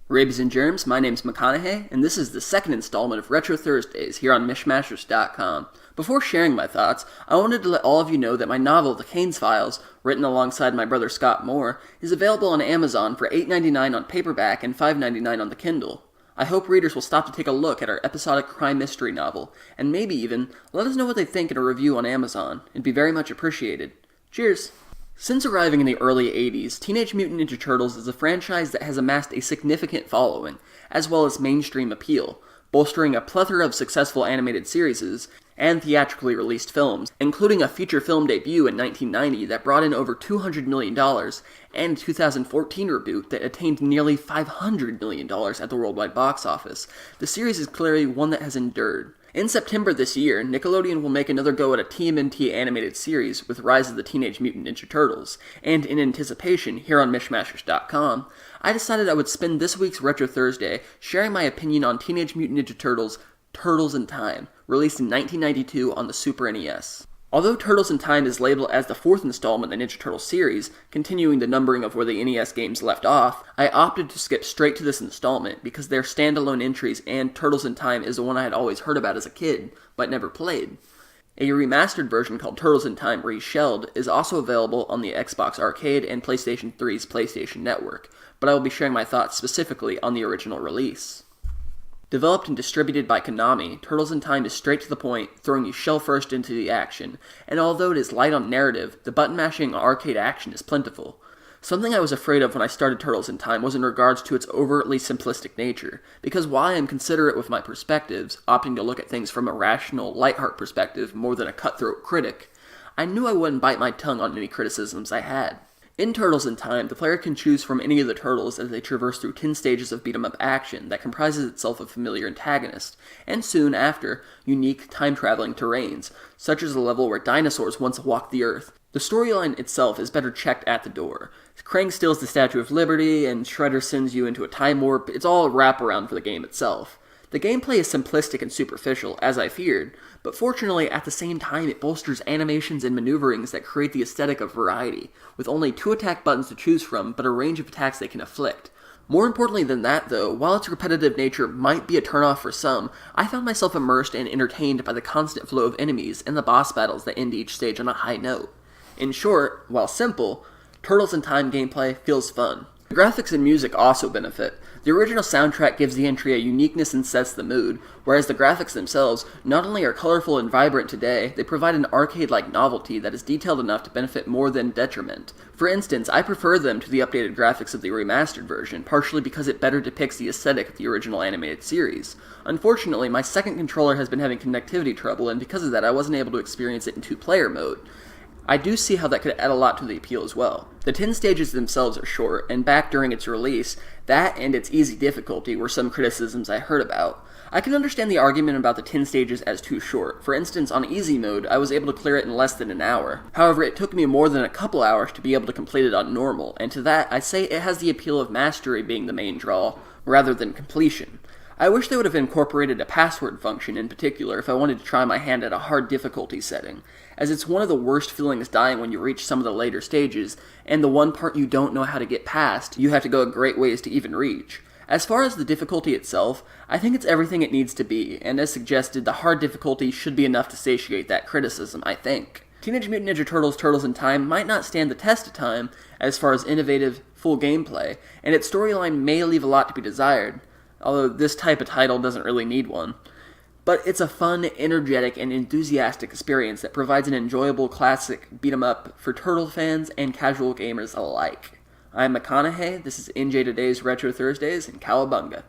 Rabies and Germs, my name's McConaughey, and this is the second installment of Retro Thursdays here on Mishmashers.com. Before sharing my thoughts, I wanted to let all of you know that my novel, The Kane's Files, written alongside my brother Scott Moore, is available on Amazon for $8.99 on paperback and $5.99 on the Kindle. I hope readers will stop to take a look at our episodic crime mystery novel, and maybe even let us know what they think in a review on Amazon. It'd be very much appreciated. Cheers! Since arriving in the early 80s, Teenage Mutant Ninja Turtles is a franchise that has amassed a significant following, as well as mainstream appeal, bolstering a plethora of successful animated series and theatrically released films, including a feature film debut in 1990 that brought in over $200 million, and a 2014 reboot that attained nearly $500 million at the worldwide box office. The series is clearly one that has endured. In September this year, Nickelodeon will make another go at a TMNT animated series with Rise of the Teenage Mutant Ninja Turtles, and in anticipation, here on Mishmashers.com, I decided I would spend this week's Retro Thursday sharing my opinion on Teenage Mutant Ninja Turtles, Turtles in Time, released in 1992 on the Super NES. Although Turtles in Time is labeled as the fourth installment in the Ninja Turtles series, continuing the numbering of where the NES games left off, I opted to skip straight to this installment because they're standalone entries and Turtles in Time is the one I had always heard about as a kid, but never played. A remastered version called Turtles in Time Reshelled is also available on the Xbox Arcade and PlayStation 3's PlayStation Network, but I will be sharing my thoughts specifically on the original release. Developed and distributed by Konami, Turtles in Time is straight to the point, throwing you shell-first into the action, and although it is light on narrative, the button-mashing arcade action is plentiful. Something I was afraid of when I started Turtles in Time was in regards to its overtly simplistic nature, because while I am considerate with my perspectives, opting to look at things from a rational, lighthearted perspective more than a cutthroat critic, I knew I wouldn't bite my tongue on any criticisms I had. In Turtles in Time, the player can choose from any of the turtles as they traverse through 10 stages of beat-em-up action that comprises itself of familiar antagonists, and soon after, unique time-traveling terrains, such as the level where dinosaurs once walked the earth. The storyline itself is better checked at the door. Krang steals the Statue of Liberty, and Shredder sends you into a time warp. It's all a wraparound for the game itself. The gameplay is simplistic and superficial, as I feared, but fortunately at the same time it bolsters animations and maneuverings that create the aesthetic of variety, with only 2 attack buttons to choose from, but a range of attacks they can inflict. More importantly than that though, while its repetitive nature might be a turnoff for some, I found myself immersed and entertained by the constant flow of enemies and the boss battles that end each stage on a high note. In short, while simple, Turtles in Time gameplay feels fun. The graphics and music also benefit. The original soundtrack gives the entry a uniqueness and sets the mood, whereas the graphics themselves not only are colorful and vibrant today, they provide an arcade-like novelty that is detailed enough to benefit more than detriment. For instance, I prefer them to the updated graphics of the remastered version, partially because it better depicts the aesthetic of the original animated series. Unfortunately, my second controller has been having connectivity trouble, and because of that I wasn't able to experience it in 2-player mode. I do see how that could add a lot to the appeal as well. The 10 stages themselves are short, and back during its release, that and its easy difficulty were some criticisms I heard about. I can understand the argument about the 10 stages as too short. For instance, on easy mode, I was able to clear it in less than an hour. However, it took me more than a couple hours to be able to complete it on normal, and to that, I say it has the appeal of mastery being the main draw, rather than completion. I wish they would have incorporated a password function in particular if I wanted to try my hand at a hard difficulty setting, as it's one of the worst feelings dying when you reach some of the later stages, and the one part you don't know how to get past, you have to go a great ways to even reach. As far as the difficulty itself, I think it's everything it needs to be, and as suggested, the hard difficulty should be enough to satiate that criticism, I think. Teenage Mutant Ninja Turtles Turtles in Time might not stand the test of time as far as innovative, full gameplay, and its storyline may leave a lot to be desired, although this type of title doesn't really need one. But it's a fun, energetic, and enthusiastic experience that provides an enjoyable classic beat-em-up for Turtle fans and casual gamers alike. I'm McConaughey, this is NJ Today's Retro Thursdays, and Cowabunga.